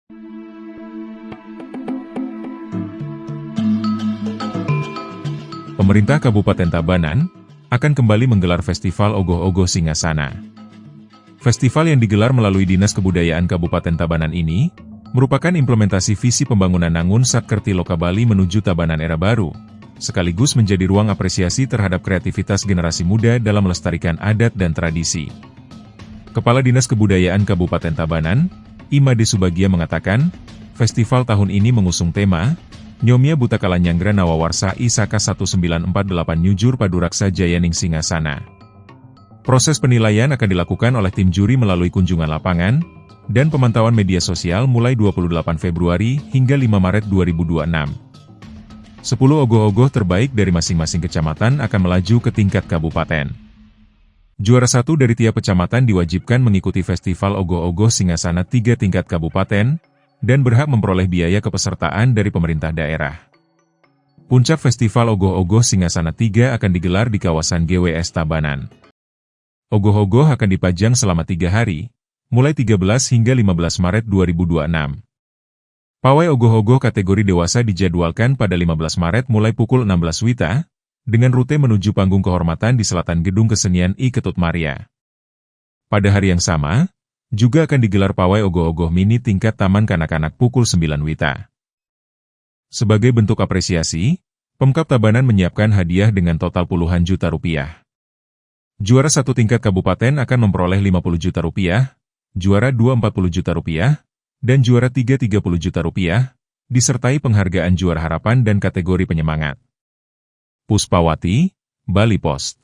Pemerintah Kabupaten Tabanan akan kembali menggelar Festival Ogoh-Ogoh Singasana. Festival yang digelar melalui Dinas Kebudayaan Kabupaten Tabanan ini merupakan implementasi visi pembangunan Nangun Sakkerti Loka Bali menuju Tabanan era baru, sekaligus menjadi ruang apresiasi terhadap kreativitas generasi muda dalam melestarikan adat dan tradisi. Kepala Dinas Kebudayaan Kabupaten Tabanan, Imade Subagia mengatakan, festival tahun ini mengusung tema Nyomia Butakala Nyanggra Nawawarsa Isaka 1948 Nyujur Paduraksa Jayaning Singasana. Proses penilaian akan dilakukan oleh tim juri melalui kunjungan lapangan dan pemantauan media sosial mulai 28 Februari hingga 5 Maret 2026. 10 ogoh-ogoh terbaik dari masing-masing kecamatan akan melaju ke tingkat kabupaten. Juara satu dari tiap kecamatan diwajibkan mengikuti Festival Ogoh-Ogoh Singasana 3 tingkat kabupaten, dan berhak memperoleh biaya kepesertaan dari pemerintah daerah. Puncak Festival Ogoh-Ogoh Singasana 3 akan digelar di kawasan GWS Tabanan. Ogoh-ogoh akan dipajang selama 3 hari, mulai 13 hingga 15 Maret 2026. Pawai ogoh-ogoh kategori dewasa dijadwalkan pada 15 Maret mulai pukul 16 WITA, dengan rute menuju panggung kehormatan di selatan Gedung Kesenian I Ketut Maria. Pada hari yang sama, juga akan digelar pawai ogoh-ogoh mini tingkat taman kanak-kanak pukul 9 WITA. Sebagai bentuk apresiasi, Pemkab Tabanan menyiapkan hadiah dengan total puluhan juta rupiah. Juara 1 tingkat kabupaten akan memperoleh 50 juta rupiah, juara 2 40 juta rupiah, dan juara 3 30 juta rupiah, disertai penghargaan juara harapan dan kategori penyemangat. Puspawati, Bali Post.